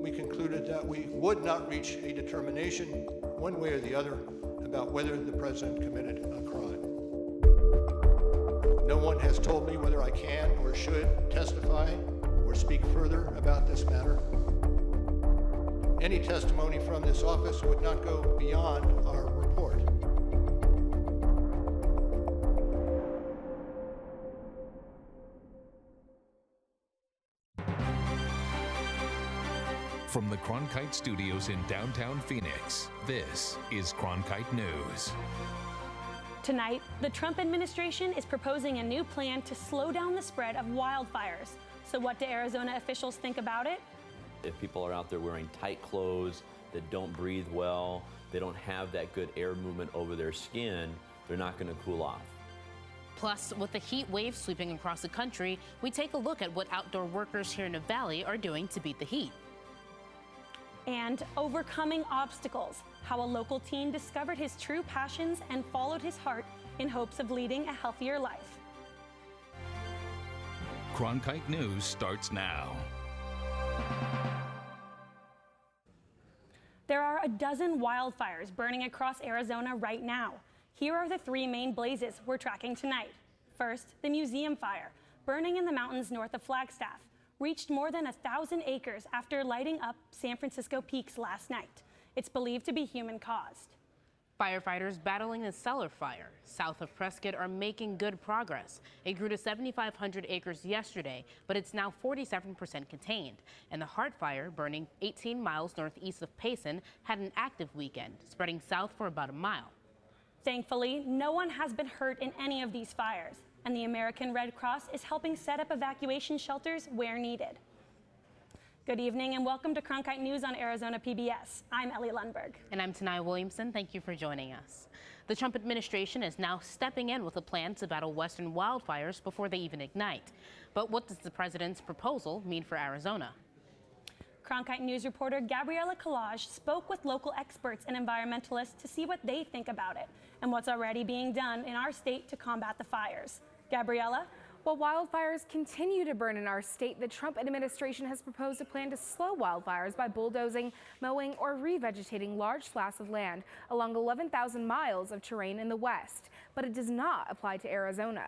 we concluded that we would not reach a determination one way or the other about whether the president committed a crime. No one has told me whether I can or should testify or speak further about this matter. Any testimony from this office would not go beyond our report. From the Cronkite studios in downtown Phoenix, this is Cronkite News. Tonight, the Trump administration is proposing a new plan to slow down the spread of wildfires. So what do Arizona officials think about it? If people are out there wearing tight clothes that don't breathe well, they don't have that good air movement over their skin, they're not going to cool off. Plus, with the heat wave sweeping across the country, we take a look at what outdoor workers here in the Valley are doing to beat the heat. And overcoming obstacles, how a local teen discovered his true passions and followed his heart in hopes of leading a healthier life. Cronkite News starts now. There are a dozen wildfires burning across Arizona right now. Here are the three main blazes we're tracking tonight. First, the museum fire, burning in the mountains north of Flagstaff, reached more than 1,000 acres after lighting up San Francisco peaks last night. It's believed to be human-caused. Firefighters battling the cellar fire south of Prescott are making good progress. It grew to 7,500 acres yesterday, but it's now 47% contained. And the Hart Fire, burning 18 miles northeast of Payson, had an active weekend, spreading south for about a mile. Thankfully, no one has been hurt in any of these fires, and the American Red Cross is helping set up evacuation shelters where needed. Good evening and welcome to Cronkite News on Arizona PBS. I'm Ellie Lundberg. And I'm Tanai Williamson. Thank you for joining us. The Trump administration is now stepping in with a plan to battle western wildfires before they even ignite. But what does the president's proposal mean for Arizona? Cronkite News reporter Gabriella Collage spoke with local experts and environmentalists to see what they think about it and what's already being done in our state to combat the fires. Gabriella? While wildfires continue to burn in our state, the Trump administration has proposed a plan to slow wildfires by bulldozing, mowing, or revegetating large swaths of land along 11,000 miles of terrain in the west. But it does not apply to Arizona.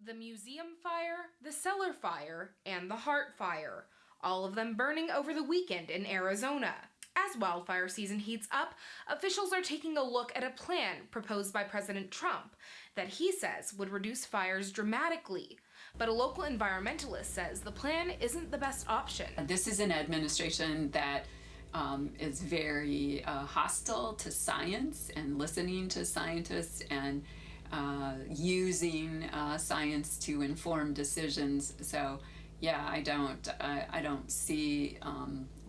The museum fire, the cellar fire, and the Hart Fire, all of them burning over the weekend in Arizona. As wildfire season heats up, officials are taking a look at a plan proposed by President Trump that he says would reduce fires dramatically. But a local environmentalist says the plan isn't the best option. This is an administration that is very hostile to science and listening to scientists and using science to inform decisions. So yeah, I don't see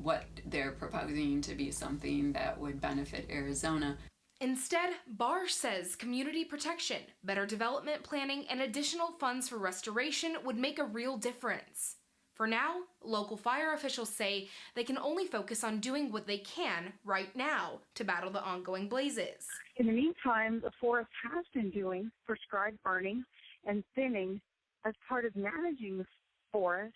what they're proposing to be something that would benefit Arizona. Instead, Barr says community protection, better development planning, and additional funds for restoration would make a real difference. For now, local fire officials say they can only focus on doing what they can right now to battle the ongoing blazes. In the meantime, the forest has been doing prescribed burning and thinning as part of managing the forest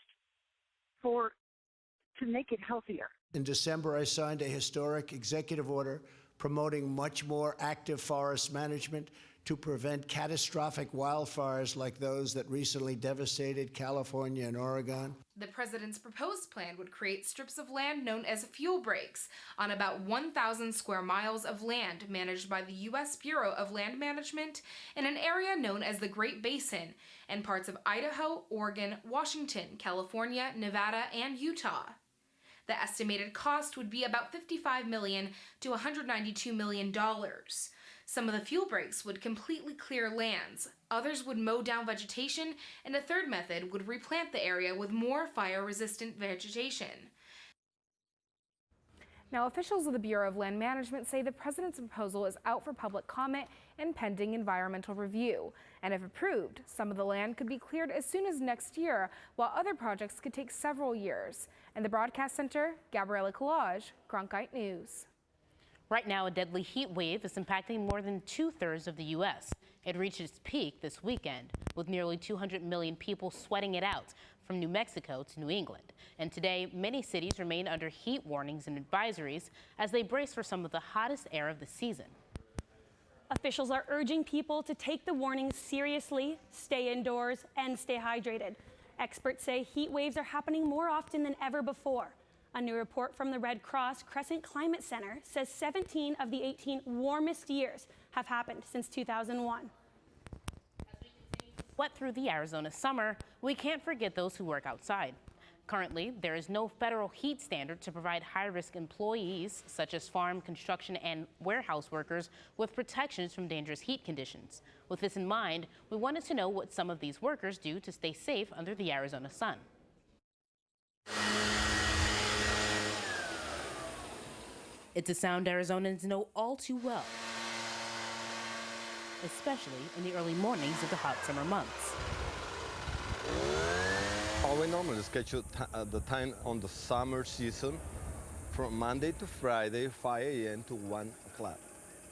to make it healthier. In December, I signed a historic executive order promoting much more active forest management to prevent catastrophic wildfires like those that recently devastated California and Oregon. The president's proposed plan would create strips of land known as fuel breaks on about 1,000 square miles of land managed by the U.S. Bureau of Land Management in an area known as the Great Basin and parts of Idaho, Oregon, Washington, California, Nevada, and Utah. The estimated cost would be about $55 million to $192 million. Some of the fuel breaks would completely clear lands, others would mow down vegetation, and a third method would replant the area with more fire-resistant vegetation. Now, officials of the Bureau of Land Management say the president's proposal is out for public comment and pending environmental review. And if approved, some of the land could be cleared as soon as next year, while other projects could take several years. In the Broadcast Center, Gabriella Collage, Cronkite News. Right now, a deadly heat wave is impacting more than 2/3 of the U.S. It reached its peak this weekend, with nearly 200 million people sweating it out from New Mexico to New England. And today, many cities remain under heat warnings and advisories as they brace for some of the hottest air of the season. Officials are urging people to take the warnings seriously, stay indoors, and stay hydrated. Experts say heat waves are happening more often than ever before. A new report from the Red Cross Crescent Climate Center says 17 of the 18 warmest years have happened since 2001. Wet through the Arizona summer, we can't forget those who work outside. Currently, there is no federal heat standard to provide high-risk employees, such as farm, construction, and warehouse workers, with protections from dangerous heat conditions. With this in mind, we wanted to know what some of these workers do to stay safe under the Arizona sun. It's a sound Arizonans know all too well, especially in the early mornings of the hot summer months. We normally schedule the time on the summer season from Monday to Friday, 5 a.m. to 1 o'clock.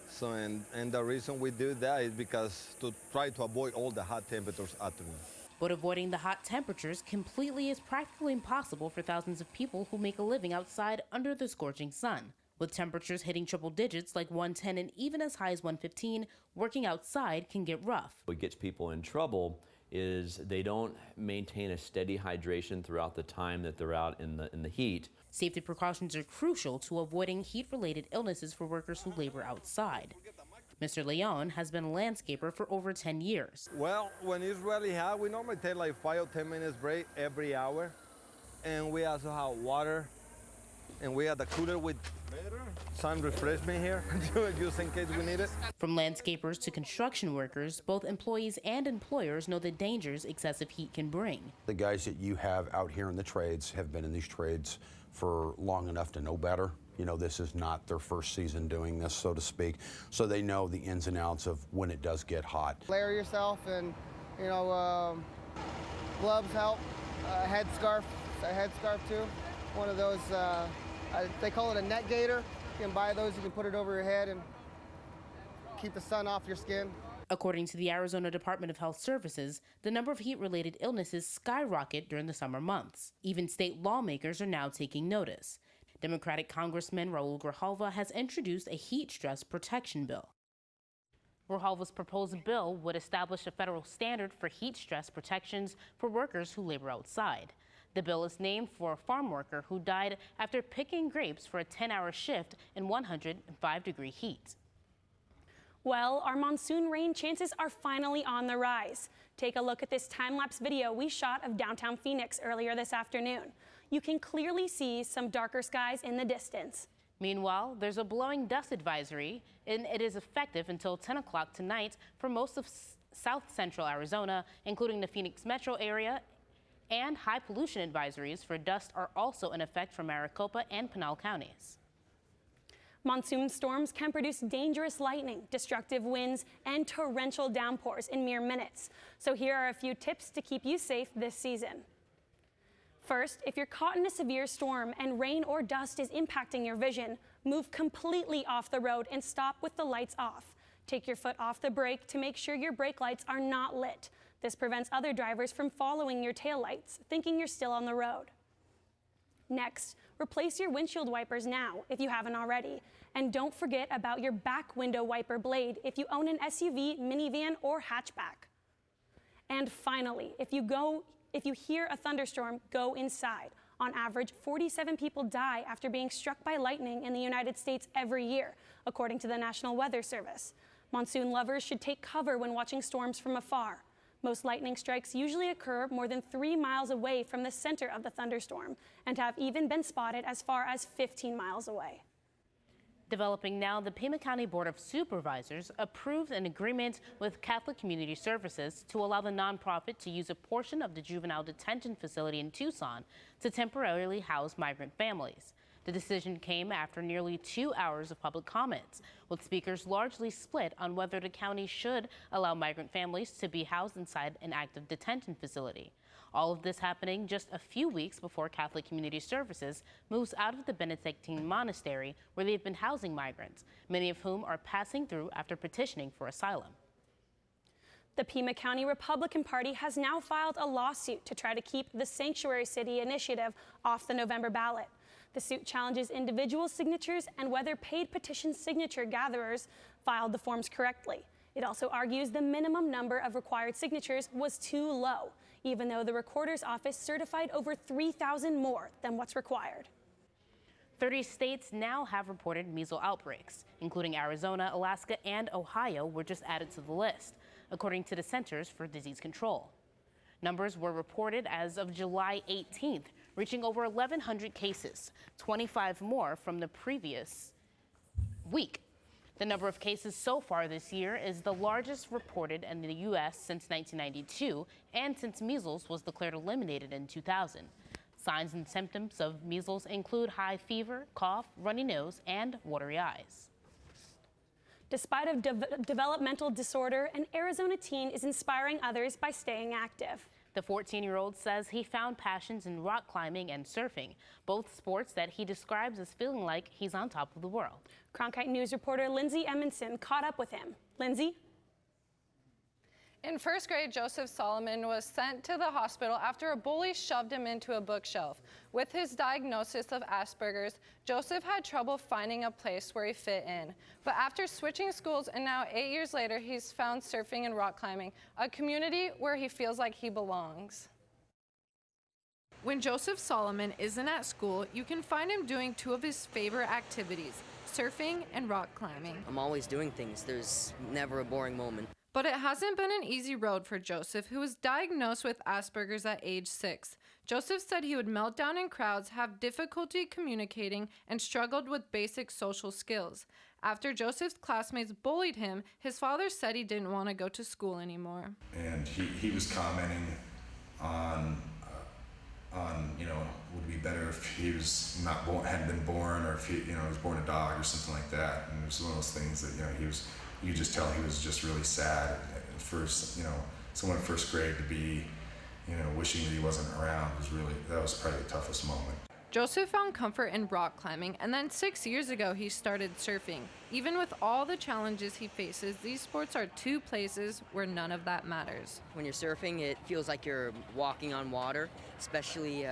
So, and the reason we do that is because to try to avoid all the hot temperatures afternoon. But avoiding the hot temperatures completely is practically impossible for thousands of people who make a living outside under the scorching sun. With temperatures hitting triple digits like 110 and even as high as 115, working outside can get rough. What gets people in trouble is they don't maintain a steady hydration throughout the time that they're out in the heat. Safety precautions are crucial to avoiding heat-related illnesses for workers who labor outside. Mr. Leon has been a landscaper for over 10 years. Well, when it's really hot, we normally take like 5 or 10 minutes break every hour. And we also have water. And we have the cooler with some refreshment here, just in case we need it. From landscapers to construction workers, both employees and employers know the dangers excessive heat can bring. The guys that you have out here in the trades have been in these trades for long enough to know better. You know, this is not their first season doing this, so to speak. So they know the ins and outs of when it does get hot. Layer yourself, and, you know, gloves help, headscarf too. One of those, they call it a net gaiter. You can buy those, you can put it over your head and keep the sun off your skin. According to the Arizona Department of Health Services, the number of heat-related illnesses skyrocket during the summer months. Even state lawmakers are now taking notice. Democratic Congressman Raul Grijalva has introduced a heat stress protection bill. Grijalva's proposed bill would establish a federal standard for heat stress protections for workers who labor outside. The bill is named for a farm worker who died after picking grapes for a 10-hour shift in 105-degree heat. Well, our monsoon rain chances are finally on the rise. Take a look at this time-lapse video we shot of downtown Phoenix earlier this afternoon. You can clearly see some darker skies in the distance. Meanwhile, there's a blowing dust advisory, and it is effective until 10 o'clock tonight for most of south central Arizona, including the Phoenix metro area, and high pollution advisories for dust are also in effect for Maricopa and Pinal counties. Monsoon storms can produce dangerous lightning, destructive winds, and torrential downpours in mere minutes. So here are a few tips to keep you safe this season. First, if you're caught in a severe storm and rain or dust is impacting your vision, move completely off the road and stop with the lights off. Take your foot off the brake to make sure your brake lights are not lit. This prevents other drivers from following your taillights, thinking you're still on the road. Next, replace your windshield wipers now if you haven't already. And don't forget about your back window wiper blade if you own an SUV, minivan, or hatchback. And finally, if you hear a thunderstorm, go inside. On average, 47 people die after being struck by lightning in the United States every year, according to the National Weather Service. Monsoon lovers should take cover when watching storms from afar. Most lightning strikes usually occur more than 3 miles away from the center of the thunderstorm and have even been spotted as far as 15 miles away. Developing now, the Pima County Board of Supervisors approved an agreement with Catholic Community Services to allow the nonprofit to use a portion of the juvenile detention facility in Tucson to temporarily house migrant families. The decision came after nearly 2 hours of public comments, with speakers largely split on whether the county should allow migrant families to be housed inside an active detention facility. All of this happening just a few weeks before Catholic Community Services moves out of the Benedictine monastery where they've been housing migrants, many of whom are passing through after petitioning for asylum. The Pima County Republican Party has now filed a lawsuit to try to keep the Sanctuary City initiative off the November ballot. The suit challenges individual signatures and whether paid petition signature gatherers filed the forms correctly. It also argues the minimum number of required signatures was too low, even though the recorder's office certified over 3,000 more than what's required. 30 states now have reported measles outbreaks, including Arizona, Alaska, and Ohio were just added to the list, according to the Centers for Disease Control. Numbers were reported as of July 18th, reaching over 1,100 cases, 25 more from the previous week. The number of cases so far this year is the largest reported in the U.S. since 1992 and since measles was declared eliminated in 2000. Signs and symptoms of measles include high fever, cough, runny nose, and watery eyes. Despite a developmental disorder, an Arizona teen is inspiring others by staying active. The 14-year-old says he found passions in rock climbing and surfing, both sports that he describes as feeling like he's on top of the world. Cronkite News reporter Lindsay Emonson caught up with him. Lindsay? In first grade, Joseph Solomon was sent to the hospital after a bully shoved him into a bookshelf. With his diagnosis of Asperger's, Joseph had trouble finding a place where he fit in. But after switching schools and now 8 years later, he's found surfing and rock climbing, a community where he feels like he belongs. When Joseph Solomon isn't at school, you can find him doing two of his favorite activities, surfing and rock climbing. I'm always doing things. There's never a boring moment. But it hasn't been an easy road for Joseph, who was diagnosed with Asperger's at age 6. Joseph said he would melt down in crowds, have difficulty communicating, and struggled with basic social skills. After Joseph's classmates bullied him, his father said he didn't want to go to school anymore. And he was commenting on would it be better if he was hadn't been born, or if he was born a dog or something like that. And it was one of those things that you could just tell he was just really sad at first. Someone in first grade to be wishing that he wasn't around that was probably the toughest moment. Joseph found comfort in rock climbing, and then 6 years ago he started surfing. Even with all the challenges he faces, these sports are two places where none of that matters. When you're surfing, it feels like you're walking on water, especially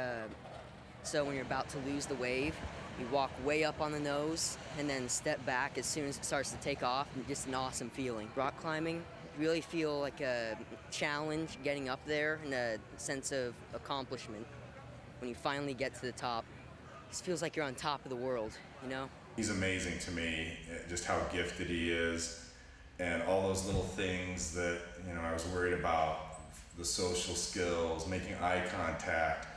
so when you're about to lose the wave. You walk way up on the nose and then step back as soon as it starts to take off, and just an awesome feeling. Rock climbing, really feel like a challenge getting up there and a sense of accomplishment. When you finally get to the top, it just feels like you're on top of the world, He's amazing to me, just how gifted he is, and all those little things that, I was worried about, the social skills, making eye contact,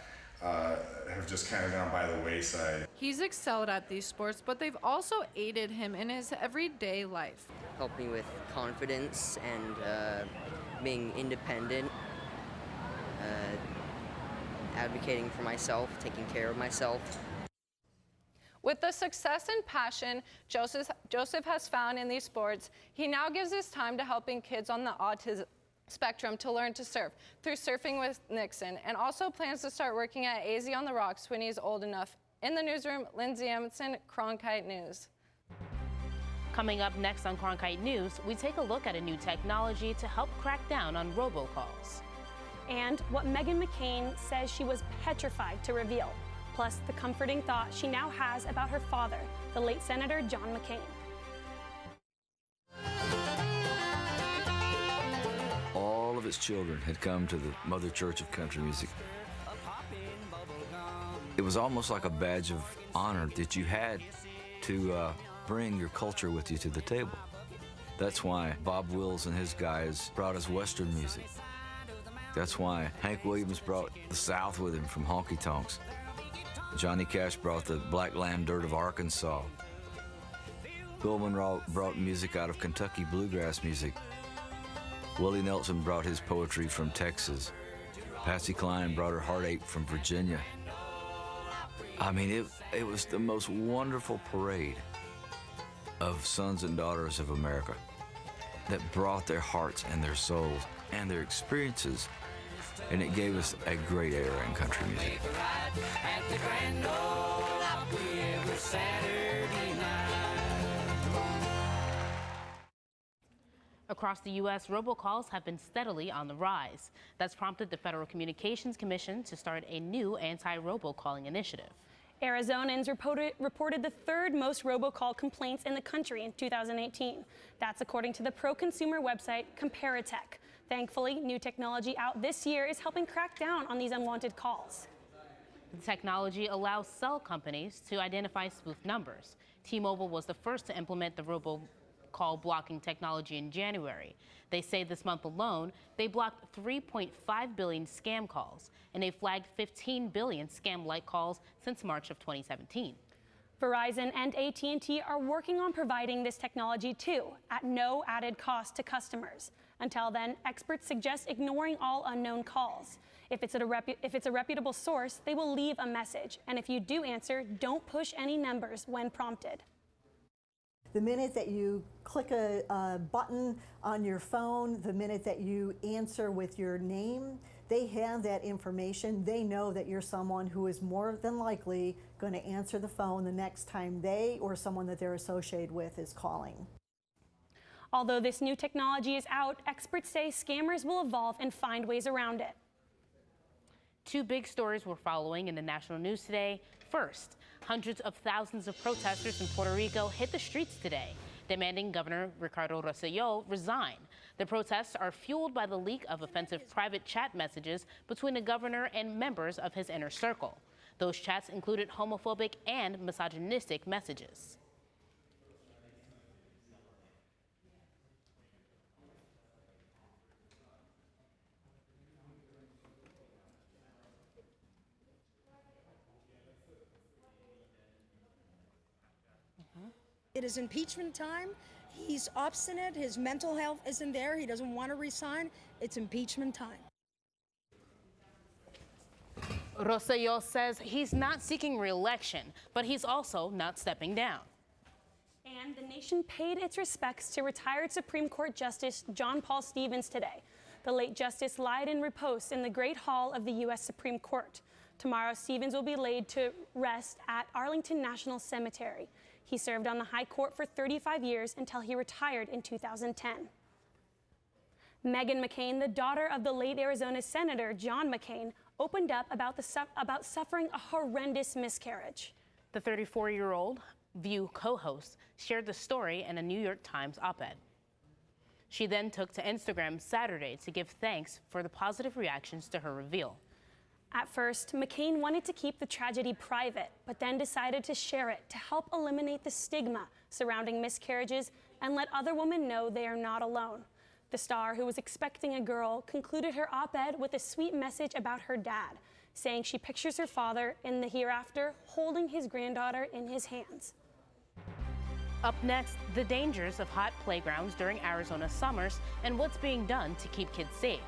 have just kind of gone by the wayside. He's excelled at these sports, but they've also aided him in his everyday life. Helped me with confidence and being independent, advocating for myself, taking care of myself. With the success and passion Joseph has found in these sports, he now gives his time to helping kids on the autism spectrum to learn to surf through Surfing with Nixon, and also plans to start working at AZ on the Rocks when he's old enough. In the newsroom, Lindsay Emerson, Cronkite News. Coming up next on Cronkite News, we take a look at a new technology to help crack down on robocalls. And what Meghan McCain says she was petrified to reveal, plus the comforting thought she now has about her father, the late Senator John McCain. All of its children had come to the Mother Church of Country Music. It was almost like a badge of honor that you had to bring your culture with you to the table. That's why Bob Wills and his guys brought us Western music. That's why Hank Williams brought the South with him from honky tonks. Johnny Cash brought the black land dirt of Arkansas. Bill Monroe brought music out of Kentucky bluegrass music. Willie Nelson brought his poetry from Texas. Patsy Cline brought her heartache from Virginia. I mean, it was the most wonderful parade of sons and daughters of America that brought their hearts and their souls and their experiences, and it gave us a great era in country music. Across the U.S., robocalls have been steadily on the rise. That's prompted the Federal Communications Commission to start a new anti-robocalling initiative. Arizonans reported the third most robocall complaints in the country in 2018. That's according to the pro-consumer website Comparitech. Thankfully, new technology out this year is helping crack down on these unwanted calls. The technology allows cell companies to identify spoof numbers. T-Mobile was the first to implement the robocall blocking technology in January. They say this month alone, they blocked 3.5 billion scam calls, and they flagged 15 billion scam-like calls since March of 2017. Verizon and AT&T are working on providing this technology too, at no added cost to customers. Until then, experts suggest ignoring all unknown calls. If it's a reputable source, they will leave a message. And if you do answer, don't push any numbers when prompted. The minute that you click a button on your phone, the minute that you answer with your name, they have that information. They know that you're someone who is more than likely going to answer the phone the next time they or someone that they're associated with is calling. Although this new technology is out, experts say scammers will evolve and find ways around it. Two big stories we're following in the national news today. First, hundreds of thousands of protesters in Puerto Rico hit the streets today, demanding Governor Ricardo Rosselló resign. The protests are fueled by the leak of offensive private chat messages between the governor and members of his inner circle. Those chats included homophobic and misogynistic messages. It is impeachment time. He's obstinate. His mental health isn't there. He doesn't want to resign. It's impeachment time. Rosselló says he's not seeking re-election, but he's also not stepping down. And the nation paid its respects to retired Supreme Court Justice John Paul Stevens today. The late justice lied in repose in the Great Hall of the U.S. Supreme Court. Tomorrow, Stevens will be laid to rest at Arlington National Cemetery. He served on the High Court for 35 years until he retired in 2010. Meghan McCain, the daughter of the late Arizona Senator John McCain, opened up about suffering a horrendous miscarriage. The 34-year-old View co-host shared the story in a New York Times op-ed. She then took to Instagram Saturday to give thanks for the positive reactions to her reveal. At first, McCain wanted to keep the tragedy private, but then decided to share it to help eliminate the stigma surrounding miscarriages and let other women know they are not alone. The star, who was expecting a girl, concluded her op-ed with a sweet message about her dad, saying she pictures her father in the hereafter holding his granddaughter in his hands. Up next, the dangers of hot playgrounds during Arizona summers and what's being done to keep kids safe.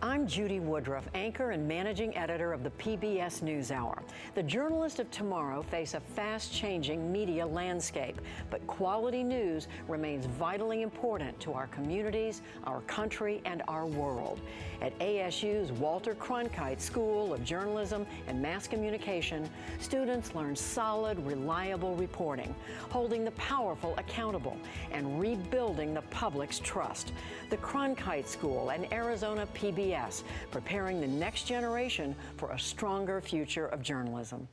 I'm Judy Woodruff, anchor and managing editor of the PBS NewsHour. The journalists of tomorrow face a fast-changing media landscape, but quality news remains vitally important to our communities, our country, and our world. At ASU's Walter Cronkite School of Journalism and Mass Communication, students learn solid, reliable reporting, holding the powerful accountable, and rebuilding the public's trust. The Cronkite School and Arizona PBS, preparing the next generation for a stronger future of journalism.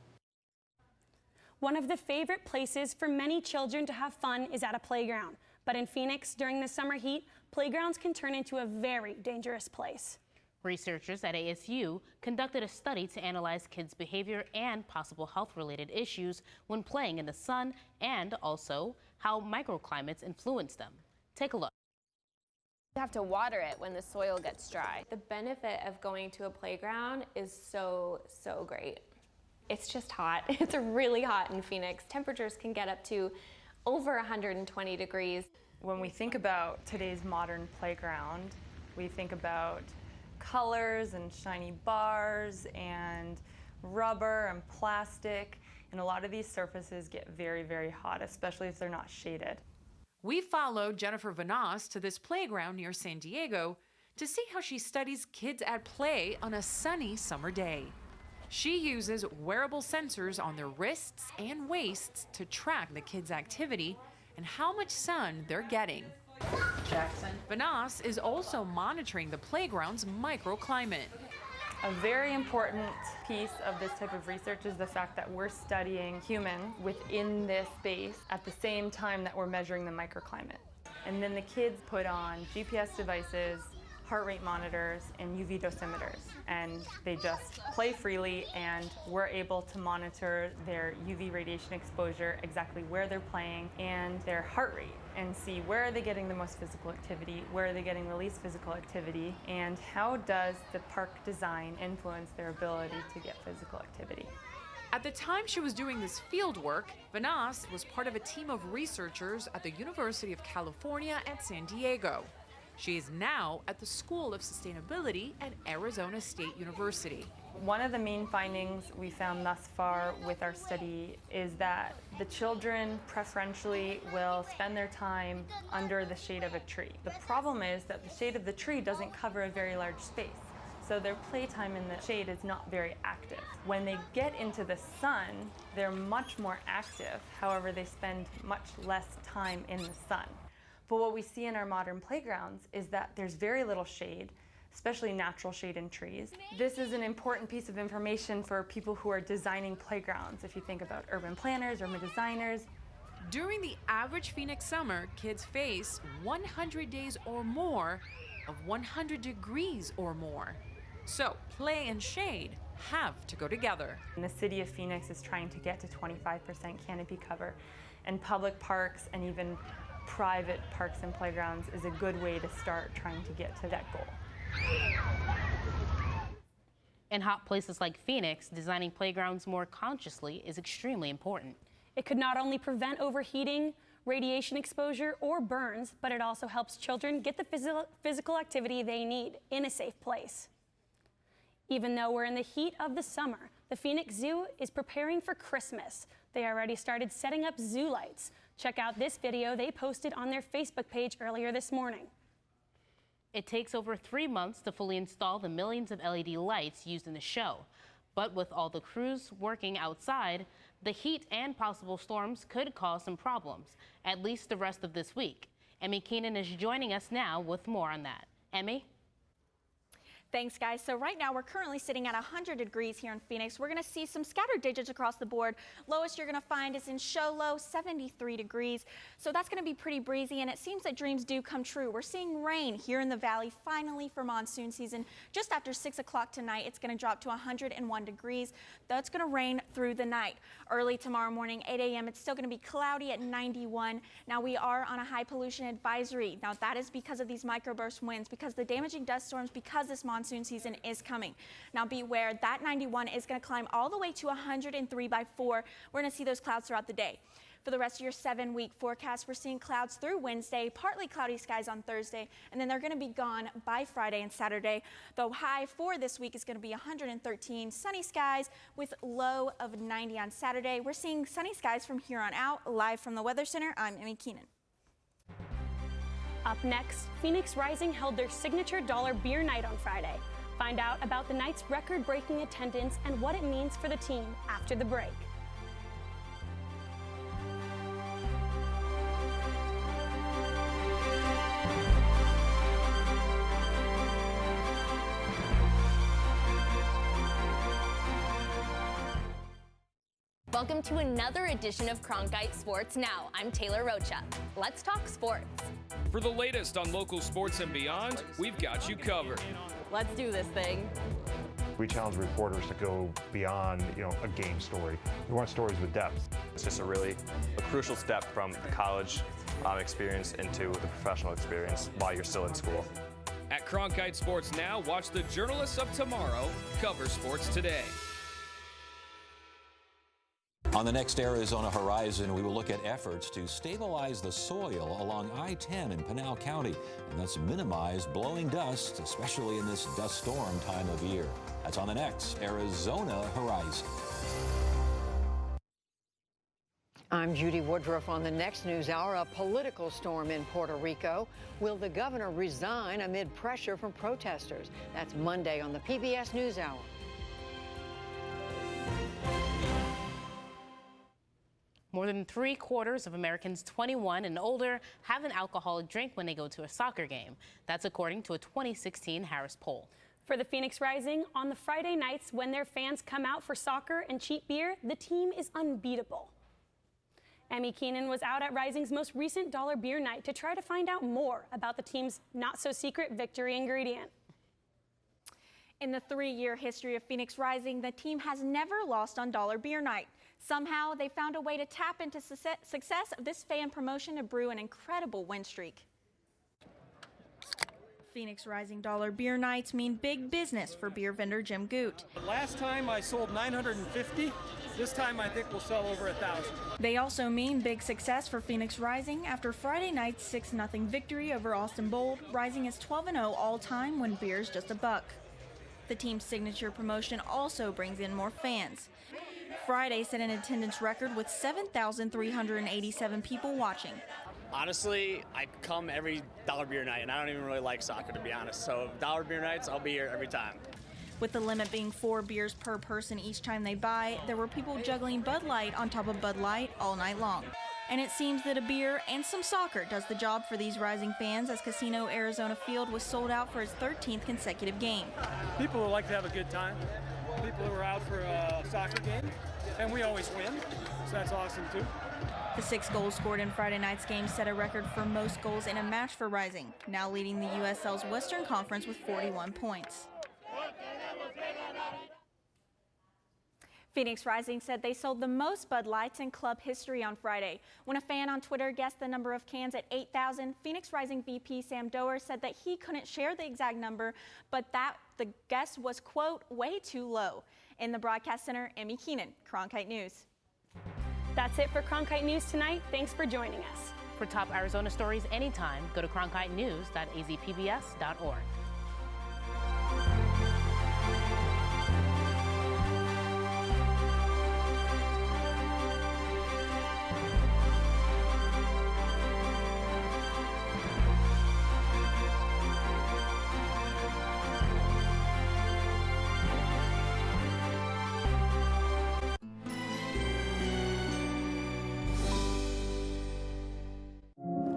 One of the favorite places for many children to have fun is at a playground. But in Phoenix, during the summer heat, playgrounds can turn into a very dangerous place. Researchers at ASU conducted a study to analyze kids' behavior and possible health-related issues when playing in the sun, and also how microclimates influence them. Take a look. You have to water it when the soil gets dry. The benefit of going to a playground is so great. It's just hot. It's really hot in Phoenix. Temperatures can get up to over 120 degrees. When we think about today's modern playground, we think about colors and shiny bars and rubber and plastic, and a lot of these surfaces get very hot, especially if they're not shaded. We followed Jennifer Vanas to this playground near San Diego to see how she studies kids at play on a sunny summer day. She uses wearable sensors on their wrists and waists to track the kids' activity and how much sun they're getting. Jackson. Vanass is also monitoring the playground's microclimate. A very important piece of this type of research is the fact that we're studying humans within this space at the same time that we're measuring the microclimate. And then the kids put on GPS devices, heart rate monitors, and UV dosimeters. And they just play freely, and we're able to monitor their UV radiation exposure, exactly where they're playing, and their heart rate, and see where are they getting the most physical activity, where are they getting the least physical activity, and how does the park design influence their ability to get physical activity. At the time she was doing this field work, Vanass was part of a team of researchers at the University of California at San Diego. She is now at the School of Sustainability at Arizona State University. One of the main findings we found thus far with our study is that the children preferentially will spend their time under the shade of a tree. The problem is that the shade of the tree doesn't cover a very large space, so their playtime in the shade is not very active. When they get into the sun, they're much more active. However, they spend much less time in the sun. But what we see in our modern playgrounds is that there's very little shade, especially natural shade in trees. This is an important piece of information for people who are designing playgrounds. If you think about urban planners, urban designers. During the average Phoenix summer, kids face 100 days or more of 100 degrees or more. So play and shade have to go together. And the city of Phoenix is trying to get to 25% canopy cover, and public parks and even private parks and playgrounds is a good way to start trying to get to that goal. In hot places like Phoenix, designing playgrounds more consciously is extremely important. It could not only prevent overheating, radiation exposure, or burns, but it also helps children get the physical activity they need in a safe place. Even though we're in the heat of the summer, the Phoenix Zoo is preparing for Christmas. They already started setting up zoo lights. Check out this video they posted on their Facebook page earlier this morning. It takes over 3 months to fully install the millions of LED lights used in the show. But with all the crews working outside, the heat and possible storms could cause some problems, at least the rest of this week. Emmy Keenan is joining us now with more on that. Emmy? Thanks, guys. So right now we're currently sitting at 100 degrees here in Phoenix. We're going to see some scattered digits across the board. Lowest you're going to find is in Show Low, 73 degrees. So that's going to be pretty breezy, and it seems that dreams do come true. We're seeing rain here in the valley finally for monsoon season. Just after 6 o'clock tonight, it's going to drop to 101 degrees. That's going to rain through the night. Early tomorrow morning, 8 a.m., it's still going to be cloudy at 91. Now we are on a high pollution advisory. Now that is because of these microburst winds, because the damaging dust storms, because this monsoon season is coming. Now beware, that 91 is going to climb all the way to 103 by 4. We're going to see those clouds throughout the day. For the rest of your 7-week forecast, we're seeing clouds through Wednesday, partly cloudy skies on Thursday, and then they're going to be gone by Friday and Saturday. The high for this week is going to be 113, sunny skies with low of 90 on Saturday. We're seeing sunny skies from here on out. Live from the Weather Center, I'm Emmy Keenan. Up next, Phoenix Rising held their signature dollar beer night on Friday. Find out about the night's record-breaking attendance and what it means for the team after the break. Welcome to another edition of Cronkite Sports Now. I'm Taylor Rocha. Let's talk sports. For the latest on local sports and beyond, we've got you covered. Let's do this thing. We challenge reporters to go beyond, a game story. We want stories with depth. It's just a crucial step from the college experience into the professional experience while you're still in school. At Cronkite Sports Now, watch the journalists of tomorrow cover sports today. On the next Arizona Horizon, we will look at efforts to stabilize the soil along I-10 in Pinal County and thus minimize blowing dust, especially in this dust storm time of year. That's on the next Arizona Horizon. I'm Judy Woodruff. On the next News Hour, a political storm in Puerto Rico. Will the governor resign amid pressure from protesters? That's Monday on the PBS NewsHour. More than 3/4 of Americans 21 and older have an alcoholic drink when they go to a soccer game. That's according to a 2016 Harris poll. For the Phoenix Rising, on the Friday nights when their fans come out for soccer and cheap beer, the team is unbeatable. Emmy Keenan was out at Rising's most recent dollar beer night to try to find out more about the team's not-so-secret victory ingredient. In the 3-year history of Phoenix Rising, the team has never lost on dollar beer night. Somehow, they found a way to tap into success of this fan promotion to brew an incredible win streak. Phoenix Rising dollar beer nights mean big business for beer vendor Jim Goot. Last time I sold 950. This time I think we'll sell over 1,000. They also mean big success for Phoenix Rising after Friday night's 6-0 victory over Austin Bold. Rising is 12-0 all-time when beer is just $1. The team's signature promotion also brings in more fans. Friday set an attendance record with 7,387 people watching. Honestly, I come every dollar beer night, and I don't even really like soccer, to be honest. So dollar beer nights, I'll be here every time. With the limit being 4 beers per person each time they buy, there were people juggling Bud Light on top of Bud Light all night long. And it seems that a beer and some soccer does the job for these Rising fans, as Casino Arizona Field was sold out for its 13th consecutive game. People who like to have a good time, people who are out for a soccer game, and we always win, so that's awesome too. The 6 goals scored in Friday night's game set a record for most goals in a match for Rising, now leading the USL's Western Conference with 41 points. Phoenix Rising said they sold the most Bud Lights in club history on Friday. When a fan on Twitter guessed the number of cans at 8,000, Phoenix Rising VP Sam Doer said that he couldn't share the exact number, but that the guess was, quote, way too low. In the broadcast center, Emmy Keenan, Cronkite News. That's it for Cronkite News tonight. Thanks for joining us. For top Arizona stories anytime, go to cronkitenews.azpbs.org.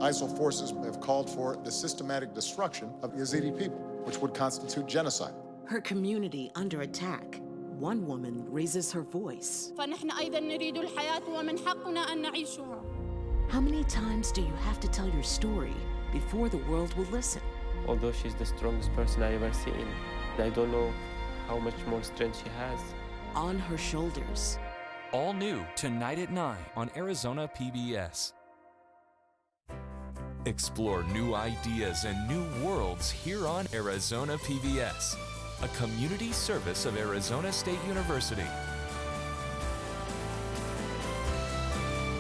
ISIL forces have called for the systematic destruction of Yazidi people, which would constitute genocide. Her community under attack. One woman raises her voice. How many times do you have to tell your story before the world will listen? Although she's the strongest person I've ever seen, I don't know how much more strength she has. On her shoulders. All new tonight at 9 on Arizona PBS. Explore new ideas and new worlds here on Arizona PBS, a community service of Arizona State University.